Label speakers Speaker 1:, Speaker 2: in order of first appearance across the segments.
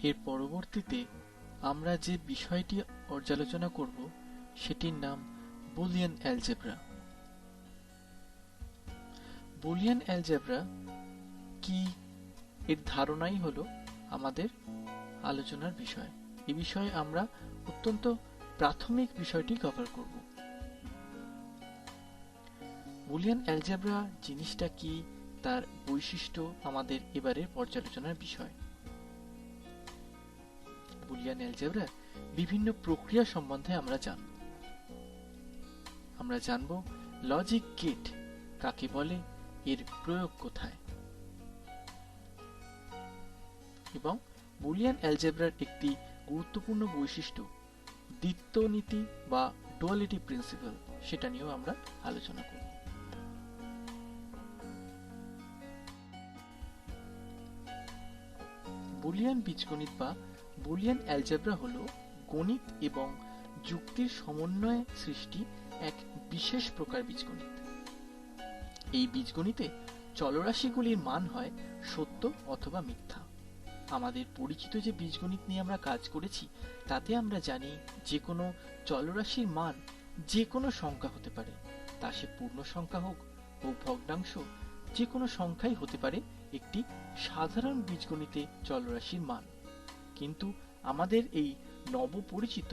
Speaker 1: এর পরবর্তীতে আমরা যে বিষয়টি পর্যালোচনা করব সেটির নাম বুলিয়ান অ্যালজেব্রা। বুলিয়ান অ্যালজেব্রা কি এর ধারণাই হলো আমাদের আলোচনার বিষয়। এ বিষয়ে আমরা অত্যন্ত প্রাথমিক বিষয়টি কভার করব। বুলিয়ান অ্যালজেব্রা জিনিসটা কি, তার বৈশিষ্ট্য আমাদের এবারের পর্যালোচনার বিষয়। বুলিয়ান অ্যালজেব্রার বিভিন্ন প্রক্রিয়া সম্বন্ধে আমরা জানব লজিক গেট কাকে বলে, এর প্রয়োগ কোথায়, এবং বুলিয়ান অ্যালজেব্রার একটি গুরুত্বপূর্ণ বৈশিষ্ট্য দ্বিত্ব নীতি বা ডুয়ালিটি প্রিন্সিপাল, সেটা নিয়েও আমরা আলোচনা করব। বুলিয়ান বীজগণিত বা বুলিয়ান অ্যালজেব্রা হলো গণিত এবং যুক্তির সমন্বয়ে সৃষ্টি এক বিশেষ প্রকার বীজগণিত। এই বীজগণিতে চলরাশিগুলির মান হয় সত্য অথবা মিথ্যা। আমাদের পরিচিত যে বীজগণিত নিয়ে আমরা কাজ করেছি তাতে আমরা জানি যে কোনো চলরাশির মান যে কোনো সংখ্যা হতে পারে, তা সে পূর্ণ সংখ্যা হোক ও ভগ্নাংশ, যে কোনো সংখ্যাই হতে পারে একটি সাধারণ বীজগণিতে চলরাশির মান। কিন্তু আমাদের এই নবপরিচিত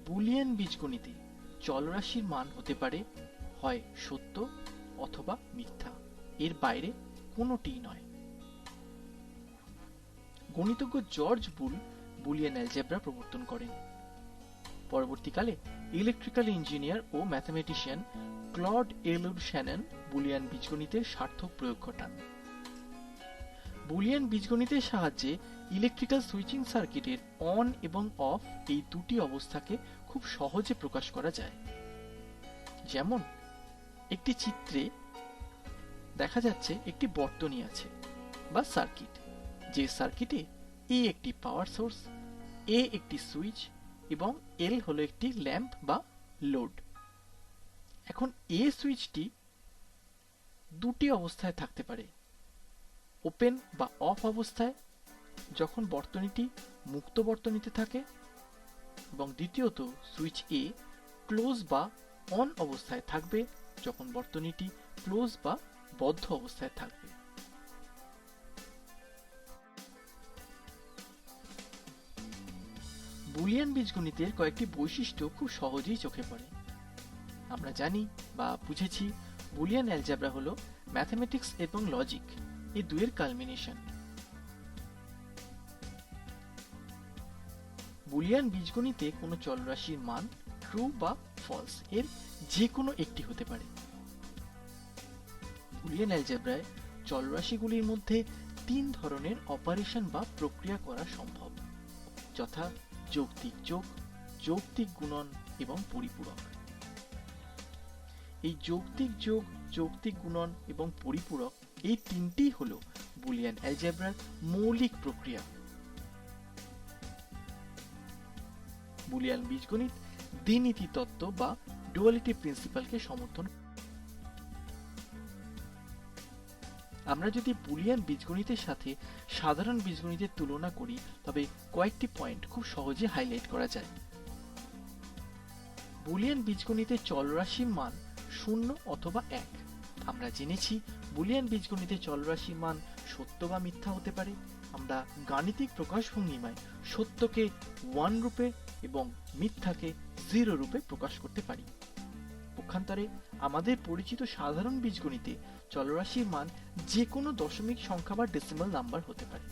Speaker 1: বুলিয়ান বীজগণিতে চলরাশির মান হতে পারে হয় সত্য অথবা মিথ্যা, এর বাইরে কোনোটিই নয়। গণিতজ্ঞ জর্জ বুল বুলিয়ান অ্যালজেব্রা প্রবর্তন করেন। পরবর্তীকালে ইলেকট্রিক্যাল ইঞ্জিনিয়ার ও ম্যাথমেটিশিয়ান ক্লড এলুড শ্যানন বুলিয়ান বীজগণিতের সার্থক প্রয়োগ ঘটান। বুলিয়ান বীজগণিতের সাহায্যে ইলেকট্রিক্যাল সুইচিং সার্কিটের অন এবং অফ এই দুটি অবস্থাকে খুব সহজে প্রকাশ করা যায়। যেমন একটি চিত্রে দেখা যাচ্ছে একটি বর্তনী আছে বা সার্কিট, যে সার্কিটে এ একটি পাওয়ার সোর্স, এ একটি সুইচ এবং এল হলো একটি ল্যাম্প বা লোড। এখন এ সুইচটি দুটি অবস্থায় থাকতে পারে, ওপেন বা অফ অবস্থায় যখন বর্তনীটি মুক্ত বর্তনীতে থাকে, এবং দ্বিতীয়ত সুইচ এ ক্লোজ বা অন অবস্থায় থাকবে যখন বর্তনীটি ক্লোজ বা বদ্ধ অবস্থায় থাকবে। বুলিয়ান বীজগণিতের কয়েকটি বৈশিষ্ট্য খুব সহজেই চোখে পড়ে। আমরা জানি বা বুঝেছি বুলিয়ান অ্যালজেব্রা হলো ম্যাথমেটিক্স এবং লজিক এই দুয়ের কালমিনেশন। বুলিয়ান বীজগণিতে কোনো চলরাশির মান ট্রু বা ফলস এর যে কোনো একটি হতে পারে। বুলিয়ান অ্যালজেব্রায় চলরাশিগুলির মধ্যে তিন ধরনের অপারেশন বা প্রক্রিয়া করা সম্ভব, যথা যৌক্তিক যোগ, যৌক্তিক গুণন এবং পরিপূরক। এই যৌক্তিক যোগ, যৌক্তিক গুণন এবং পরিপূরক এই তিনটি হলো বুলিয়ান অ্যালজেব্রার মৌলিক প্রক্রিয়া। বুলিয়ান বীজগণিত দ্বিনীতি তত্ত্ব বা ডুয়ালিটি প্রিন্সিপালকে সমর্থন। আমরা যদি বুলিয়ান বীজগণিতের সাথে সাধারণ বীজগণিতের তুলনা করি তবে কয়েকটি পয়েন্ট খুব সহজে হাইলাইট করা যায়। বুলিয়ান বীজগণিতে চলরাশির মান 0 অথবা 1। আমরা জেনেছি বুলিয়ান বীজগণিতে চলরাশির মান সত্য বা মিথ্যা হতে পারে। আমরা গাণিতিক প্রকাশভঙ্গিমায় সত্যকে 1 রূপে এবং মিথ্যাকে 0 রূপে প্রকাশ করতে পারি। পক্ষান্তরে আমাদের পরিচিত সাধারণ বীজগণিতে চলরাশির মান যে কোনো দশমিক সংখ্যা বা ডেসিমাল নাম্বার হতে পারে।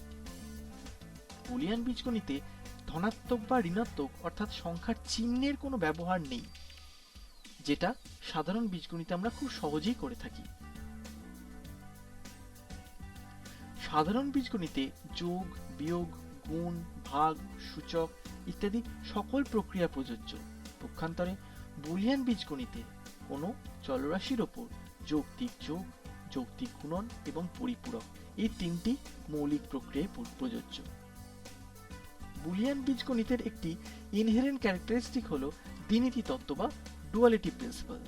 Speaker 1: বুলিয়ান বীজগণিতে ধনাত্মক বা ঋণাত্মক অর্থাৎ সংখ্যার চিহ্নের কোনো ব্যবহার নেই, যেটা সাধারণ বীজগণিতে আমরা খুব সহজেই করে থাকি। সাধারণ বীজগণিতে যোগ, বিয়োগ, গুণ, ভাগ, সূচক ইত্যাদি সকল প্রক্রিয়া প্রযোজ্য। পক্ষান্তরে বুলিয়ান বীজগণিতে কোনো চলরাশির ওপর যৌক্তিক যোগ, যৌক্তিক গুণন এবং পরিপূরক এই তিনটি মৌলিক প্রক্রিয়ায় প্রযোজ্য। বুলিয়ান বীজগণিতের একটি ইনহেরেন্ট ক্যারেক্টারিস্টিক হলো দ্বিনীতি তত্ত্ব বা ডুয়ালিটি প্রিন্সিপাল,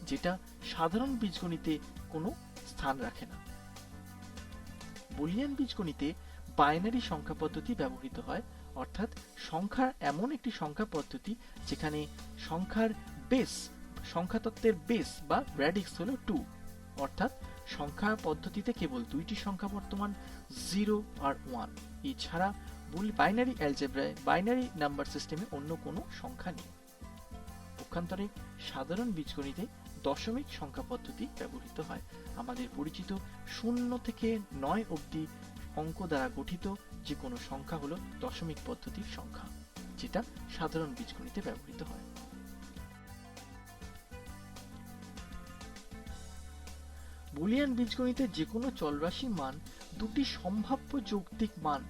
Speaker 1: যেটা সাধারণ বীজগণিতে কোনো স্থান রাখে না। বুলিয়ান বীজগণিতে বাইনারি সংখ্যা পদ্ধতি ব্যবহৃত হয়, অর্থাৎ সংখ্যা এমন একটি সংখ্যা পদ্ধতি যেখানে সংখ্যার বেস, সংখ্যা তত্ত্বের বেস বা র্যাডিক্স হলো 2, অর্থাৎ সংখ্যা পদ্ধতিতে কেবল দুইটি সংখ্যা বর্তমান, 0 আর 1। এছাড়া বাইনারি অ্যালজেব্রায়, বাইনারি নাম্বার সিস্টেমে অন্য কোনো সংখ্যা নেই। পক্ষান্তরে সাধারণ বীজগণিতে দশমিক সংখ্যা পদ্ধতি ব্যবহৃত হয়। আমাদের পরিচিত 0 থেকে 9 অবধি অঙ্ক দ্বারা গঠিত যে কোনো সংখ্যা হলো দশমিক পদ্ধতির সংখ্যা, যেটা সাধারণ বীজগণিতে ব্যবহৃত হয়। বুলিয়ান বীজগণিতে যে কোনো চলরাশির মান দুটি সম্ভাব্য যৌক্তিক মান,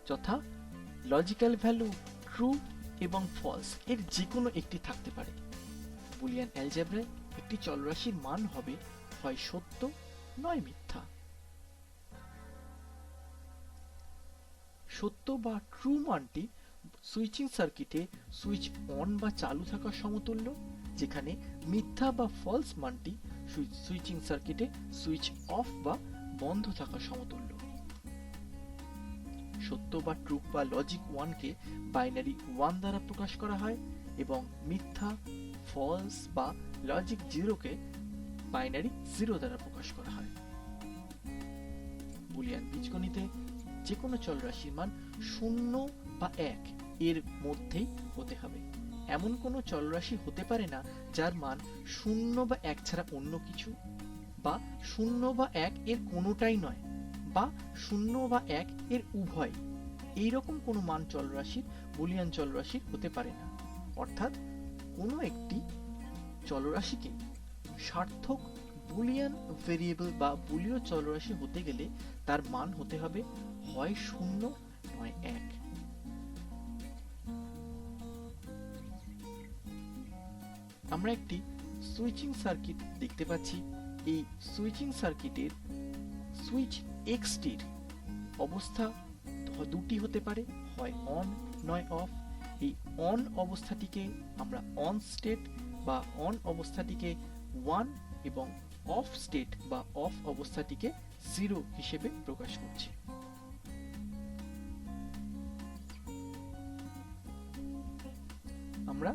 Speaker 1: যথা লজিক্যাল ভ্যালু ট্রু এবং ফলস এর যে কোনো একটি থাকতে পারে। বুলিয়ান অ্যালজেব্রায় একটি চলরাশির মান হবে হয় সত্য নয় মিথ্যা। সত্য বা ট্রু মানটি সুইচিং সার্কিটে সুইচ অন বা চালু থাকা সমতুল্য, যেখানে মিথ্যা বা ফলস মানটি সুইচিং সার্কিটে সুইচ অফ বা বন্ধ থাকা সমতুল্য। সত্য বা ট্রু বা লজিক 1 কে বাইনারি 1 দ্বারা প্রকাশ করা হয় এবং মিথ্যা, ফলস বা লজিক 0 কে বাইনারি 0 দ্বারা প্রকাশ করা হয়। বুলিয়ান বীজগণিতে যে কোনো চলরাশির মান 0 বা 1 এর মধ্যেই হতে হবে। এমন কোনো চলরাশি হতে পারে না যার মান 0 বা 1 ছাড়া অন্য কিছু, বা 0 বা 1 এর কোনোটাই নয়, বা 0 বা 1 এর উভয়। এইরকম কোনো মান চলরাশির বুলিয়ান চলরাশির হতে পারে না। অর্থাৎ কোনো একটি চলরাশিকে সার্থক বুলিয়ান ভেরিয়েবল বা বুলীয় চলরাশি হতে গেলে তার মান হতে হবে হয় 0 নয় 1। আমরা একটি সুইচিং সার্কিট দেখতে পাচ্ছি। এই সুইচিং সার্কিটের সুইচ এক্সটির অবস্থা দুটি হতে পারে, হয় অন নয় অফ। এই অন অবস্থাটিকে আমরা অন স্টেট বা অন অবস্থাটিকে 1 এবং অফ স্টেট বা অফ অবস্থাটিকে 0 হিসেবে প্রকাশ করছি। আমরা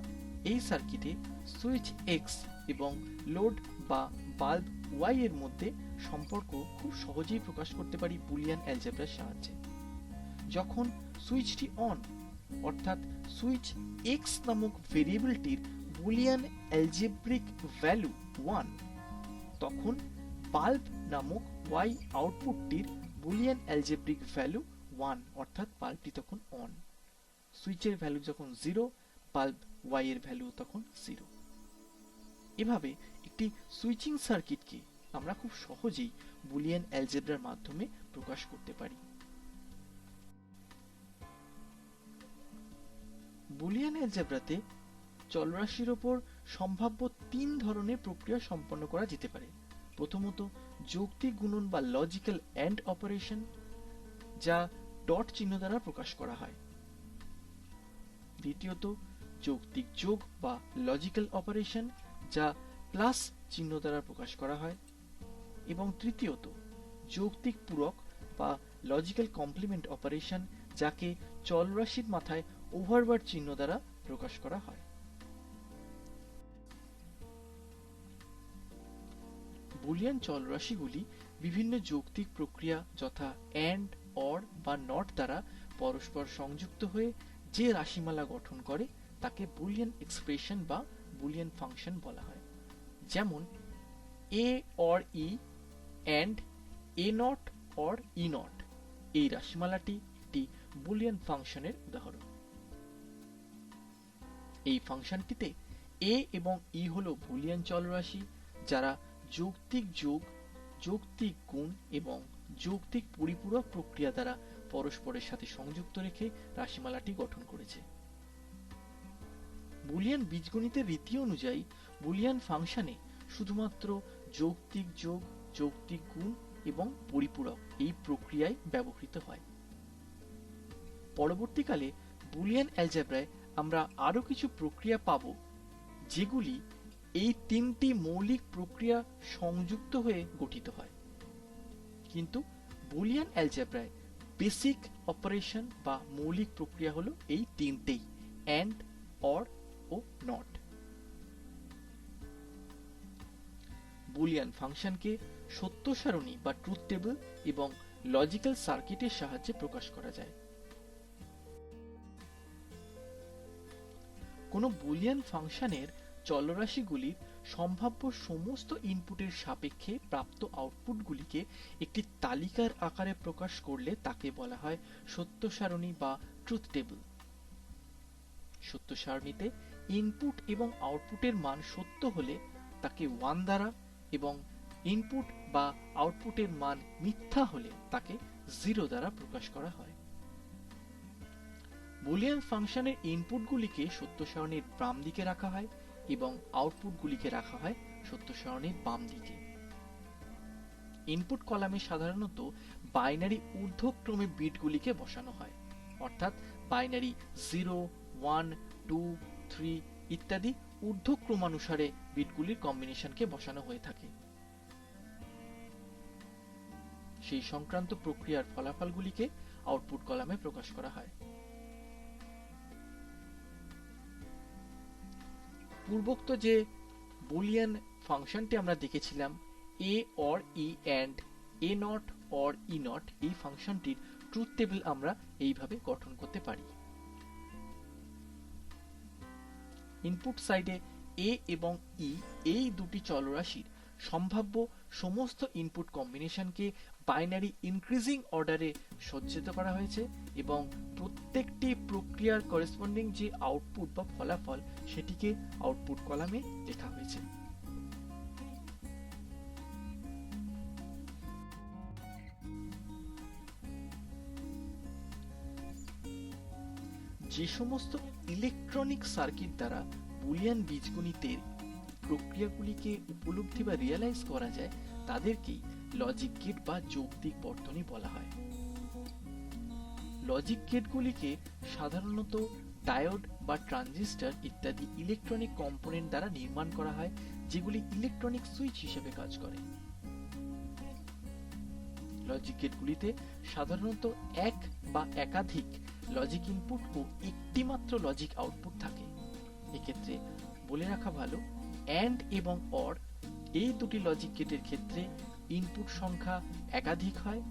Speaker 1: এই সার্কিটে সুইচ এক্স এবং লোড বা বাল্ব ওয়াই এর মধ্যে সম্পর্ক খুব সহজেই প্রকাশ করতে পারি বুলিয়ান অ্যালজেব্রার সাহায্যে। যখন সুইচটি অন, অর্থাৎ সুইচ এক্স নামক ভেরিয়েবলটির বুলিয়ান অ্যালজেব্রিক ভ্যালু 1, তখন বাল্ব নামক ওয়াই আউটপুটটির বুলিয়ান অ্যালজেব্রিক ভ্যালু 1, অর্থাৎ বাল্বটি তখন অন। সুইচের ভ্যালু যখন 0, বাল্ব ওয়াই এর ভ্যালু তখন 0। এভাবে একটি সুইচিং সার্কিটকে আমরা খুব সহজেই বুলিয়ান অ্যালজেব্রার মাধ্যমে প্রকাশ করতে পারি। বুলিয়ান অ্যালজেব্রাতে চলরাশির উপর সম্ভাব্য 3 ধরনের প্রক্রিয়া সম্পন্ন করা যেতে পারে। প্রথমত যৌক্তিক গুণন বা লজিক্যাল এন্ড অপারেশন, যা ডট চিহ্ন দ্বারা প্রকাশ করা হয়। দ্বিতীয়ত যৌক্তিক যোগ বা লজিক্যাল অপারেশন, যা প্লাস চিহ্ন দ্বারা প্রকাশ করা হয়। এবং তৃতীয়ত যৌক্তিক পূরক বা লজিক্যাল কমপ্লিমেন্ট অপারেশন, যাকে চলরাশির মাথায় ওভারবার চিহ্ন দ্বারা প্রকাশ করা হয়। বুলিয়ান চলরাশিগুলি বিভিন্ন যৌক্তিক প্রক্রিয়া যথা এন্ড, অর বা নট দ্বারা পরস্পর সংযুক্ত হয়ে যে রাশিমালা গঠন করে তাকে বুলিয়ান এক্সপ্রেশন বা বুলিয়ান ফাংশন বলা হয়। যেমন A or E and A not or E not, এই রাশিমালাটি একটি বুলিয়ান ফাংশনের উদাহরণ। এই ফাংশনটিতে এ এবং ই হলো বুলিয়ান চলরাশি, যারা যৌক্তিক যোগ, যৌক্তিক গুণ এবং যৌক্তিক পরিপূরক প্রক্রিয়া দ্বারা পরস্পরের সাথে সংযুক্ত রেখে রাশিমালাটি গঠন করেছে। বুলিয়ান বীজগণিতের রীতি অনুযায়ী বুলিয়ান ফাংশনে শুধুমাত্র যৌক্তিক যোগ, যৌক্তিক গুণ এবং পরিপূরক এই প্রক্রিয়ায় ব্যবহৃত হয়। পরবর্তীকালে বুলিয়ান অ্যালজেব্রায় আমরা আরো কিছু প্রক্রিয়া পাব, যেগুলি এই 3টি মৌলিক প্রক্রিয়া সংযুক্ত হয়ে গঠিত হয়। কিন্তু বুলিয়ান অ্যালজেব্রায় বেসিক অপারেশন বা মৌলিক প্রক্রিয়া হলো এই তিনটেই, অ্যান্ড, অর ও নট। বুলিয়ান ফাংশনকে সত্য সারণী বা ট্রুথ টেবিল এবং লজিক্যাল সার্কিটের সাহায্যে প্রকাশ করা যায়। কোন বুলিয়ান ফাংশনের চলরাশিগুলির সম্ভাব্য সমস্ত ইনপুটের সাপেক্ষে প্রাপ্ত আউটপুটগুলিকে একটি তালিকার আকারে প্রকাশ করলে তাকে বলা হয় সত্য সারণী বা ট্রুথ টেবিল। সত্য সারণীতে ইনপুট এবং আউটপুটের মান সত্য হলে তাকে 1 দ্বারা এবং ইনপুট বা আউটপুটের মান মিথ্যা হলে তাকে 0 দ্বারা প্রকাশ করা হয়। বুলিয়ান ফাংশনের ইনপুটগুলিকে সত্য সারণীর বাম দিকে রাখা হয় এবং আউটপুটগুলিকে রাখা হয় সত্য সারণীর বাম দিকে। ইনপুট কলামে সাধারণত বাইনারি ঊর্ধ্বক্রমে বিটগুলিকে বসানো হয়, অর্থাৎ বাইনারি 0, 1, 2, 3 ইত্যাদি ঊর্ধ্বক্রমানুসারে বিটগুলির কম্বিনেশনকে বসানো হয়ে থাকে। সেই সংক্রান্ত প্রক্রিয়ার ফলাফলগুলিকে আউটপুট কলামে প্রকাশ করা হয়। পূর্বোক্ত যে বুলিয়ান ফাংশনটি আমরা দেখেছিলাম A or E and A not or E not, এই ফাংশনটির ট্রুথ টেবিল আমরা এইভাবে গঠন করতে পারি। ইনপুট সাইডে এ এবং ই এই দুটি চলরাশির সম্ভাব্য সমস্ত ইনপুট কম্বিনেশনকে বাইনারি ইনক্রিজিং অর্ডারে সজ্জিত করা হয়েছে এবং প্রত্যেকটি প্রক্রিয়ার করেসপন্ডিং যে আউটপুট বা ফলাফল সেটিকে আউটপুট কলামে লেখা হয়েছে। যে সমস্ত ইলেকট্রনিক সার্কিট দ্বারা বুলিয়ান বীজগণিতের প্রক্রিয়াগুলিকে উপলব্ধি বা রিয়ালাইজ করা যায় তাদেরকেই লজিক গেট বা যৌক্তিক বর্তনী বলা হয়। লজিক গেটগুলিকে সাধারণত ডায়োড বা ট্রানজিস্টর ইত্যাদি ইলেকট্রনিক কম্পোনেন্ট দ্বারা নির্মাণ করা হয়, যেগুলি ইলেকট্রনিক সুইচ হিসেবে কাজ করে। লজিক গেটগুলিতে সাধারণত এক বা একাধিক লজিক ইনপুট ও একটি মাত্র লজিক আউটপুট থাকে। এক্ষেত্রে বলে রাখা ভালো, অ্যান্ড এবং অর এই দুটি লজিক গেটের ক্ষেত্রে ইনপুট সংখ্যা একাধিক হয়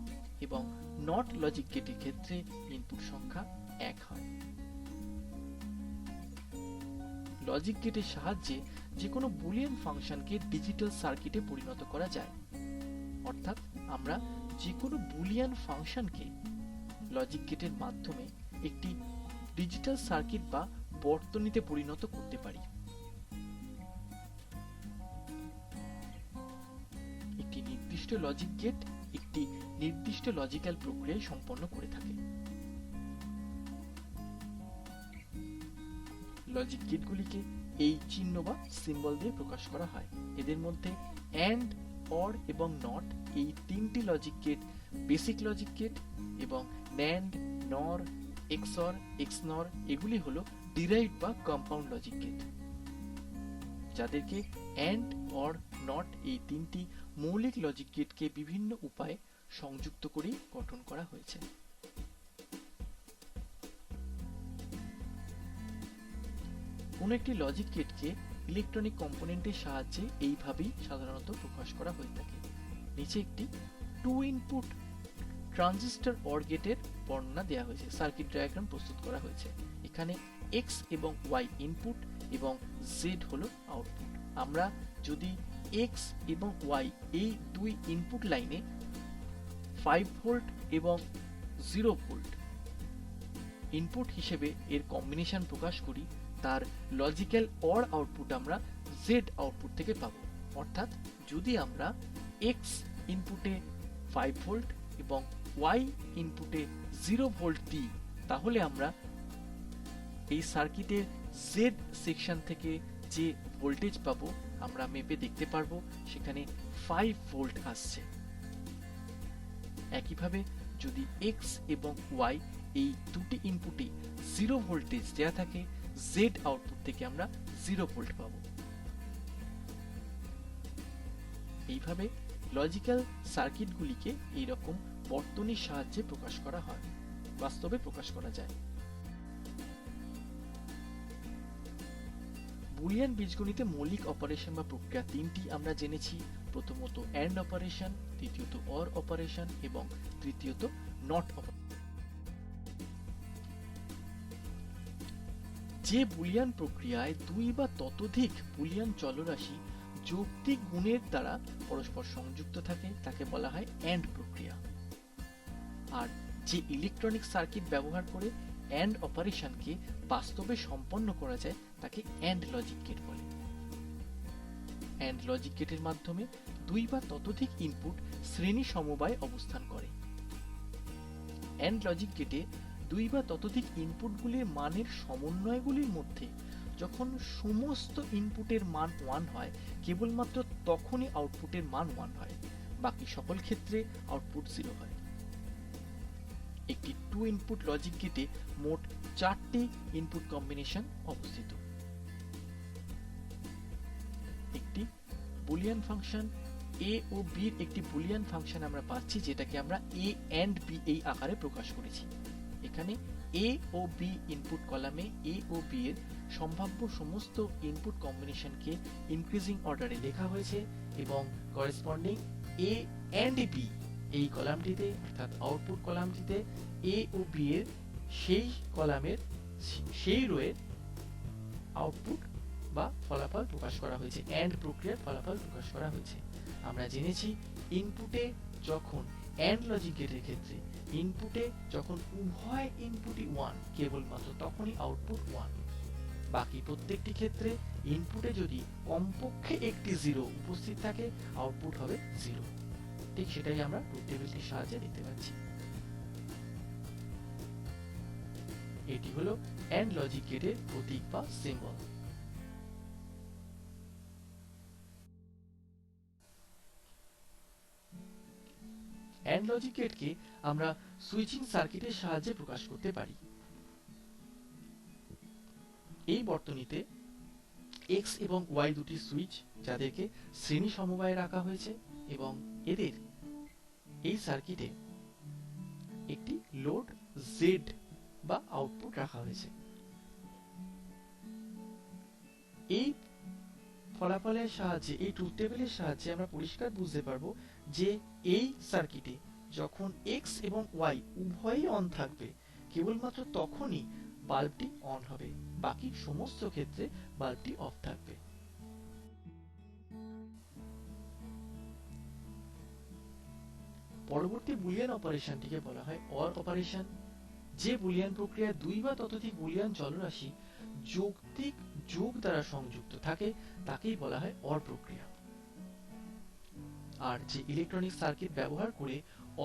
Speaker 1: এবং নট লজিক গেটের ক্ষেত্রে ইনপুট সংখ্যা 1 হয়। লজিক গেটের সাহায্যে যে কোনো বুলিয়ান ফাংশনকে ডিজিটাল সার্কিটে পরিণত করা যায়, অর্থাৎ আমরা যে কোনো বুলিয়ান ফাংশনকে লজিক গেটের মাধ্যমে একটি ডিজিটাল সার্কিট বা বর্তনীতে পরিণত করতে পারি। একটি নির্দিষ্ট লজিক গেট একটি নির্দিষ্ট লজিক্যাল প্রক্রিয়া সম্পন্ন করে থাকে। লজিক গেটগুলিকে এই চিহ্ন বা সিম্বল দিয়ে প্রকাশ করা হয়। এদের মধ্যে অ্যান্ড, অর এবং নট এই তিনটি logic gate basic logic gate এবং ন্যান্ড, নর, এক্সঅর, এক্সনর এগুলি হলো ডিরাইভড বা কম্পাউন্ড লজিক গেট, যাদেরকে অ্যান্ড, অর, নট এই তিনটি মৌলিক লজিক গেটকে বিভিন্ন উপায়ে সংযুক্ত করে গঠন করা হয়েছে। কোন একটি লজিক গেটকে ইলেকট্রনিক কম্পোনেন্টের সাহায্যে এইভাবেই সাধারণত প্রকাশ করা হয়ে থাকে। নিচে একটি 2 ইনপুট ট্রানজিস্টর অর গেটের বর্ণনা দেওয়া হয়েছে, সার্কিট ডায়াগ্রাম প্রস্তুত করা হয়েছে। এখানে এক্স এবং ওয়াই ইনপুট এবং জেড হলো আউটপুট। আমরা যদি এক্স এবং ওয়াই এই দুই ইনপুট লাইনে 5 ভোল্ট এবং 0 ভোল্ট ইনপুট হিসেবে এর কম্বিনেশন প্রকাশ করি, তার লজিক্যাল অর আউটপুট আমরা জেড আউটপুট থেকে পাবো। অর্থাৎ যদি আমরা এক্স ইনপুটে 5 ভোল্ট এবং ওয়াই ইনপুটে 0 ভোল্ট দিই, তাহলে আমরা এই সার্কিটের জেড সেকশন থেকে যে ভোল্টেজ পাবো আমরা মেপে দেখতে পারবো সেখানে 5 ভোল্ট আসছে। একইভাবে যদি এক্স এবং ওয়াই এই দুটি ইনপুটে 0 ভোল্টেজ দেয়া থাকে, জেড আউটপুট থেকে আমরা 0 ভোল্ট পাবো। এইভাবে লজিক্যাল সার্কিটগুলিকে এইরকম বর্তনীর সাহায্যে প্রকাশ করা হয়, বাস্তবে প্রকাশ করা যায়। বুলিয়ান বীজগণিতে মৌলিক অপারেশন বা প্রক্রিয়া তিনটি আমরা জেনেছি। প্রথমত অ্যান্ড অপারেশন, দ্বিতীয়ত অর অপারেশন এবং তৃতীয়ত নট অপারেশন। যে বুলিয়ান প্রক্রিয়ায় দুই বা ততোধিক বুলিয়ান চলরাশি যৌক্তিক গুণের দ্বারা পরস্পর সংযুক্ত থাকে তাকে বলা হয় অ্যান্ড প্রক্রিয়া। আর যে ইলেকট্রনিক সার্কিট ব্যবহার করে অ্যান্ড অপারেশনকে বাস্তবে সম্পন্ন করা যায় তাকে অ্যান্ড লজিক গেট বলে। অ্যান্ড লজিক গেটের মাধ্যমে দুই বা ততোধিক ইনপুট শ্রেণী সমবায় অবস্থান করে। অ্যান্ড লজিক গেটে দুই বা ততোধিক ইনপুটগুলির মানের সমন্বয়গুলির মধ্যে যখন সমস্ত ইনপুটের মান 1 হয় কেবলমাত্র তখনই আউটপুটের মান 1 হয়, বাকি সকল ক্ষেত্রে আউটপুট 0 হয়। একটি 2 ইনপুট লজিক গেটে মোট 4টি ইনপুট কম্বিনেশন অবস্থিত। একটি বুলিয়ান ফাংশন a ও b এর একটি বুলিয়ান ফাংশন আমরা পাচ্ছি, যেটাকে আমরা a and b এই আকারে প্রকাশ করেছি। এখানে a ও b ইনপুট কলামে a ও b এর সম্ভাব্য সমস্ত ইনপুট কম্বিনেশনকে ইনক্রিজিং অর্ডারে লেখা হয়েছে এবং করেসপন্ডিং a and b এই কলামটিতে অর্থাৎ আউটপুট কলামটিতে a ও b এর সেই কলামের সেই রোয়ের আউটপুট বা ফলাফল প্রকাশ করা হয়েছে, এন্ড প্রক্রিয়ার ফলাফল প্রকাশ করা হয়েছে। আমরা জেনেছি ইনপুটে যখন এন্ড লজিক গেটের ক্ষেত্রে ইনপুটে যখন উভয় ইনপুটই 1 কেবলমাত্র তখনই আউটপুট 1, বাকি প্রত্যেকটি ক্ষেত্রে ইনপুটে যদি কমপক্ষে একটি 0 উপস্থিত থাকে আউটপুট হবে 0। ঠিক সেটাই আমরা ট্রুথ টেবিলটির সাহায্যে দেখতে পাচ্ছি। এটি হলো এন্ড লজিক গেটের প্রতীক বা সিম্বল। এন্ড লজিক গেটকে আমরা সুইচিং সার্কিটের সাহায্যে প্রকাশ করতে পারি। এই বর্তনীতে x এবং y দুটি সুইচ যাদেরকে শ্রেণী সমবায়ে রাখা হয়েছে এবং এদের এই সার্কিটে একটি লোড z বা আউটপুট রাখা হয়েছে। এই ফলাফলের সাহায্যে এই ট্রুথ টেবিলের সাহায্যে আমরা পরিষ্কার বুঝতে পারবো যে এই সার্কিটে যখন x এবং y উভয়ই অন থাকবে কেবলমাত্র তখনই বাল্বটি অন হবে, বাকি সমস্ত ক্ষেত্রে বাল্বটি অফ থাকবে। পরবর্তী বুলিয়ান অপারেশনটিকে বলা হয় অর অপারেশন। যে বুলিয়ান প্রক্রিয়ায় দুই বা ততোধিক বুলিয়ান চলরাশি যৌক্তিক যোগ দ্বারা সংযুক্ত থাকে তাকেই বলা হয় অর প্রক্রিয়া। আর যে ইলেকট্রনিক সার্কিট ব্যবহার করে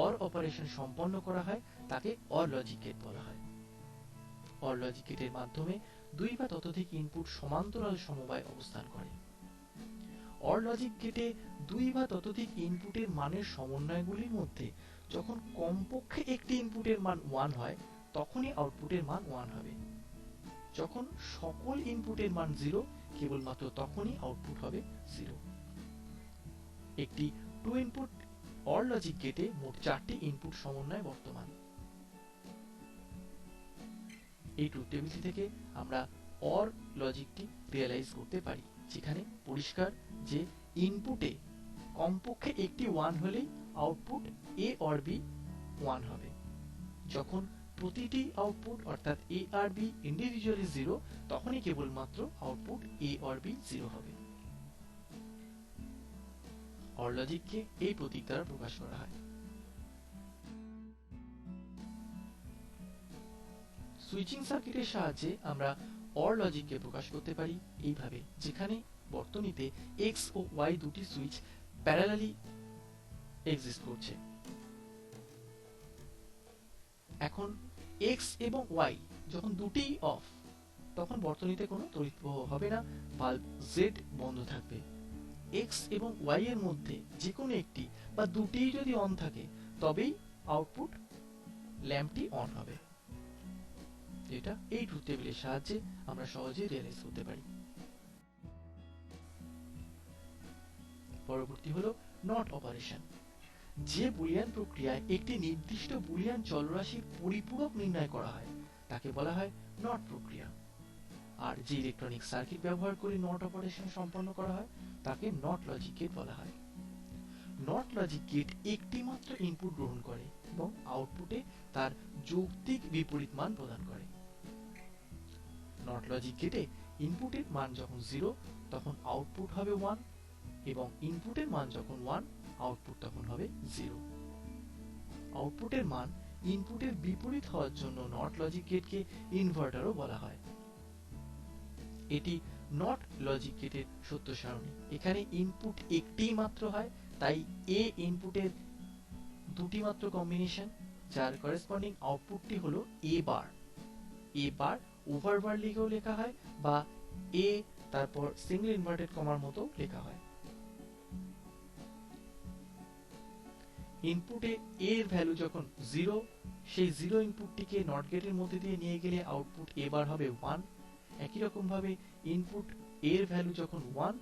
Speaker 1: অর অপারেশন সম্পন্ন করা হয় তাকে অর লজিক গেট বলা হয়। অর লজিক গেটের মাধ্যমে দুই বা ততোধিক ইনপুট সমান্তরাল সমবায় অবস্থান করে। অর লজিক গেটে দুই বা ততোধিক ইনপুটের মানের সমন্বয়গুলির মধ্যে যখন কমপক্ষে একটি ইনপুটের মান 1 হয় তখনই আউটপুটের মান 1 হবে। যখন সকল ইনপুটের মান 0 কেবলমাত্র তখনই আউটপুট হবে 0। একটি 2 ইনপুট অর লজিক গেটে মোট 4টি ইনপুট সমন্বয় বর্তমান। এই ট্রুথ টেবিলটি থেকে আমরা অর লজিকটি রিয়েলাইজ করতে পারি, যেখানে পরিষ্কার যে ইনপুটে কমপক্ষে একটি 1 হলেই আউটপুট a or b 1 হবে। যখন প্রতিটি আউটপুট অর্থাৎ a আর b ইন্ডিভিজুয়ালি 0 তখনই কেবলমাত্র আউটপুট a or b 0 হবে। অর লজিককে এই প্রতীক দ্বারা প্রকাশ করা হয়। সুইচিং সার্কিটের সাহায্যে আমরা অর লজিককে প্রকাশ করতে পারি এইভাবে, যেখানে বর্তনীতে x ও y দুটি সুইচ প্যারালালি এক্সিস্ট করছে। এখন x এবং y যখন দুটিই অফ তখন বর্তনীতে কোনো তড়িৎ প্রবাহ হবে না, বাল্ব z বন্ধ থাকবে। x এবং y এর মধ্যে যে কোনো একটি বা দুটিই যদি অন থাকে তবেই আউটপুট ল্যাম্পটি অন হবে। এটা এই ট্রুথ টেবিলের সাহায্যে আমরা সহজেই রিয়েলাইজ করতে পারি। পরবর্তী হলো নট অপারেশন। যে বুলিয়ান প্রক্রিয়ায় একটি নির্দিষ্ট বুলিয়ান চলরাশির পরিপূরক নির্ণয় করা হয় তাকে বলা হয় নট প্রক্রিয়া। আর যে ইলেকট্রনিক সার্কিট ব্যবহার করে নট অপারেশন সম্পন্ন করা হয় তাকে নট লজিক গেট বলা হয়। নট লজিক গেট একটি মাত্র ইনপুট গ্রহণ করে এবং আউটপুটে তার যৌক্তিক বিপরীত মান প্রদান করে। নট লজিক গেটে ইনপুটের মান যখন 0 তখন আউটপুট হবে 1 এবং ইনপুটের মান যখন 1 আউটপুট তখন হবে 0। আউটপুটের মান ইনপুটের বিপরীত হওয়ার জন্য নট লজিক গেটকে ইনভার্টারও বলা হয়। এটি নট লজিক গেটের সত্য সারণী। এখানে ইনপুট একটিই মাত্র হয়, তাই এ ইনপুটের দুটি মাত্র কম্বিনেশন, যার করেসপন্ডিং আউটপুটটি হলো এ বার। এ বার ওভারবার লিখেও লেখা হয় বা এ তারপর সিঙ্গেল ইনভার্টেড কমার মতো লেখা হয়। ইনপুটে এ এর ভ্যালু যখন 0, সেই 0 ইনপুটটিকে নট গেটের মধ্যে দিয়ে নিয়ে গেলে আউটপুট এ বার হবে 1। একই রকম ভাবে ইনপুট এর ভ্যালু যখন 1,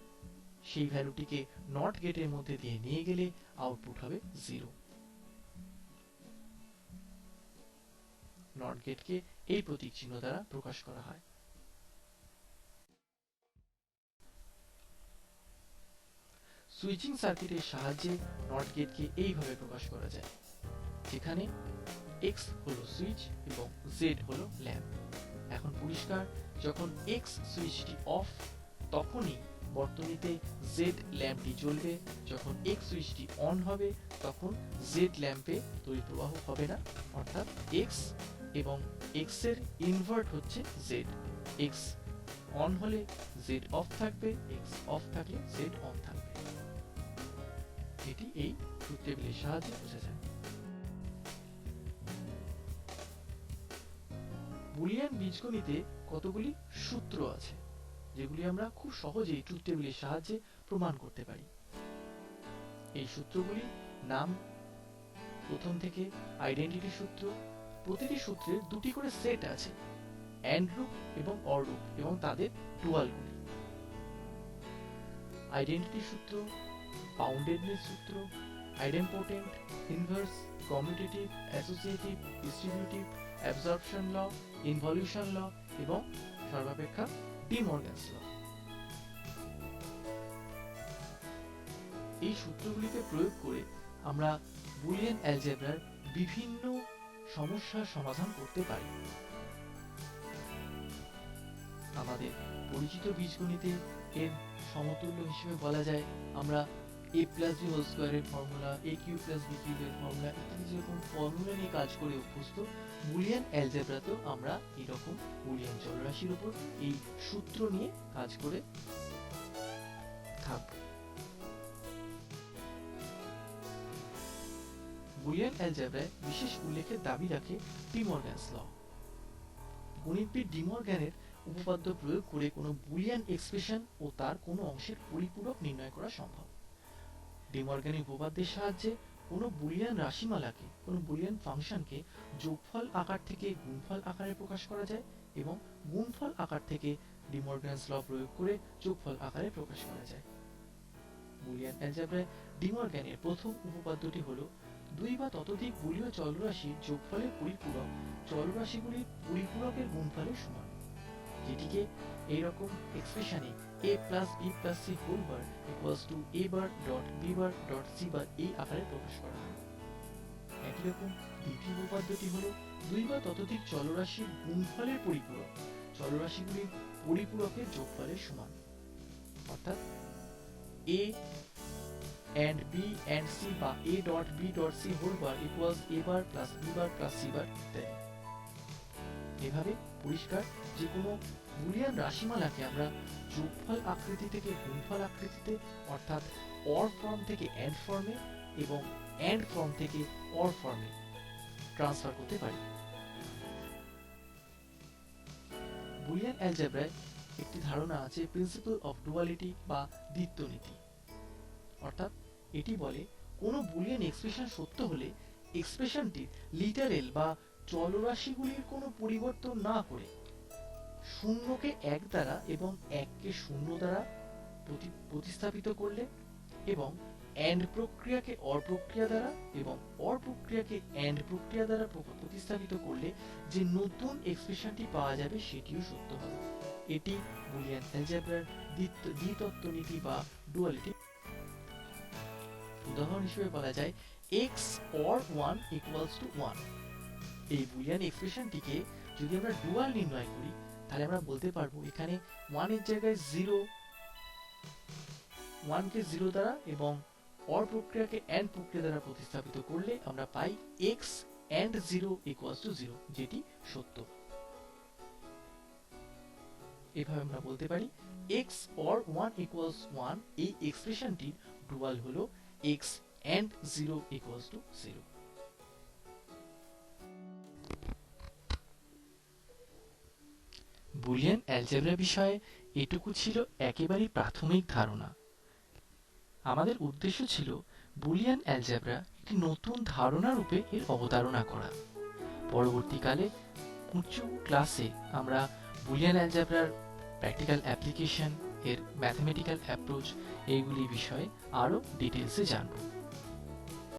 Speaker 1: সেই ভ্যালুটিকে নট গেটের মধ্যে দিয়ে নিয়ে গেলে আউটপুট হবে 0। নট গেটকে এই প্রতীক চিহ্ন দ্বারা প্রকাশ করা হয়। সুইচিং সার্কিটের সাহায্যে নট গেটকে এইভাবে প্রকাশ করা যায়, যেখানে X হলো সুইচ এবং Z হলো ল্যাম্প। এখন পরিষ্কার, যখন X সুইচটি অফ তখনই বর্তনীতে Z ল্যাম্পটি জ্বলবে, যখন X সুইচটি অন হবে তখন Z ল্যাম্পে তড়িৎ প্রবাহ হবে না, অর্থাৎ X এবং X এর ইনভার্ট হচ্ছে Z। X অন হলে Z অফ থাকবে, X অফ থাকলে Z অন থাকবে। এটি এই ট্রুথ টেবিলের সাহায্যে বোঝা যায়। বুলিয়ান বীজগণিতে কতগুলি সূত্র আছে যেগুলি আমরা খুব সহজেই ট্রুথ টেবিলের সাহায্যে প্রমাণ করতে পারি। এই সূত্রগুলি নাম প্রথম থেকে আইডেন্টিটি সূত্র। প্রতিটি সূত্রের দুটি করে সেট আছে, এন্ড রূপ এবং অর রূপ এবং তাদের ডুয়ালগুলি। আইডেন্টিটি সূত্র, বাউন্ডেডনেস সূত্র, idempotent, inverse, commutative, associative, distributive, absorption law, involution law এবং সর্বাপেক্ষা ডি মর্গ্যানস ল। এই সূত্রগুলিকে প্রয়োগ করে আমরা বুলিয়ান অ্যালজেব্রার বিভিন্ন সমস্যার সমাধান করতে পারি। আমাদের পরিচিত বীজগণিতে এর সমতুল্য হিসেবে বলা যায় আমরা a প্লাস বি হোল স্কয়ারের formula, a cube plus B কিউবের ফর্মুলা ইত্যাদি যেরকম ফর্মুলা নিয়ে কাজ করে অভ্যস্ত, বুলিয়ান অ্যালজেব্রাতেও আমরা এরকম বুলিয়ান চলরাশির উপর এই সূত্র নিয়ে কাজ করে থাকব। বুলিয়ান অ্যালজেব্রায় বিশেষ উল্লেখের দাবি রাখে ডি মর্গ্যানস ল। গণিতবিদ ডি মর্গ্যানের উপপাদ্য প্রয়োগ করে কোনো বুলিয়ান এক্সপ্রেশন ও তার কোনো অংশের পরিপূরক নির্ণয় করা সম্ভব। ডি মর্গ্যানের উপপাদ্যের সাহায্যে কোনো বুলিয়ান রাশিমালাকে, কোনো বুলিয়ান ফাংশনকে যোগফল আকার থেকে গুণফল আকারে প্রকাশ করা যায় এবং গুণফল আকার থেকে ডি মর্গ্যানস ল প্রয়োগ করে যোগফল আকারে প্রকাশ করা যায়। বুলিয়ান অ্যালজেব্রায় ডি মর্গ্যানের প্রথম উপপাদ্যটি হলো দুই বা ততোধিক বুলীয় চলরাশির যোগফলের পরিপূরক চলরাশিগুলির পরিপূরকের গুণফলের সমান, যেটিকে এইরকম এক্সপ্রেশনে a plus b plus c whole bar equals to a bar dot b bar dot c bar এই আকারে প্রকাশ করা হয়। একই রকম দ্বিতীয় উপপাদ্যটি হলো দুই বা ততোধিক চলরাশির গুণফলের পরিপূরক চলরাশিগুলির পরিপূরকের যোগফলের সমান, অর্থাৎ a and b and c বা a dot b dot c whole bar equals a bar plus b bar plus c bar ইত্যাদি। এভাবে পরিষ্কার যে কোনো বুলিয়ান রাশিমালাকে আমরা যোগফল আকৃতি থেকে গুণফল আকৃতিতে, অর্থাৎ অর ফর্ম থেকে এন্ড ফর্মে এবং এন্ড ফর্ম থেকে অর ফর্মে ট্রান্সফার করতে পারি। বুলিয়ান অ্যালজেব্রায় একটি ধারণা আছে প্রিন্সিপাল অফ ডুয়ালিটি বা দ্বিত্ব নীতি, অর্থাৎ এটি বলে কোনো বুলিয়ান এক্সপ্রেশন সত্য হলে এক্সপ্রেশনটির লিটারেল বা চলরাশিগুলির কোনো পরিবর্তন না করে শূন্যকে এক দ্বারা এবং এককে শূন্য দ্বারা প্রতিস্থাপিত করলে এবং এন্ড প্রক্রিয়াকে অর প্রক্রিয়া দ্বারা এবং অর প্রক্রিয়াকে এন্ড প্রক্রিয়া দ্বারা প্রতিস্থাপিত করলে যে নতুন এক্সপ্রেশনটি পাওয়া যাবে সেটিও সত্য হবে। এটি বুলিয়ান অ্যালজেব্রার দ্বিতত্ত্ব নীতি বা ডুয়ালিটি। উদাহরণ হিসেবে বলা যায় x or 1 equals to 1। এই বুলিয়ান এক্সপ্রেশনটিকে যদি আমরা ডুয়াল নির্ণয় করি তাহলে আমরা বলতে পারবো এখানে 1 এর জায়গায় 0, 1 কে 0 দ্বারা এবং অর প্রক্রিয়াকে এন্ড প্রক্রিয়া দ্বারা প্রতিস্থাপিত করলে আমরা পাই x and 0 equals to 0, যেটি সত্য। এভাবে আমরা বলতে পারি x or 1 equals 1 এই এক্সপ্রেশনটির ডুয়াল হলো x and 0 equals to 0। Boolean algebra বিষয়ে এটুকু ছিল একেবারেই প্রাথমিক ধারণা। আমাদের উদ্দেশ্য ছিল বুলিয়ান অ্যালজেব্রা একটি নতুন ধারণা রূপে এর অবতারণা করা। পরবর্তীকালে উঁচু ক্লাসে আমরা বুলিয়ান অ্যালজেব্রার প্র্যাকটিক্যাল অ্যাপ্লিকেশন, এর ম্যাথমেটিক্যাল অ্যাপ্রোচ, এইগুলি বিষয়ে আরো ডিটেলসে জানব।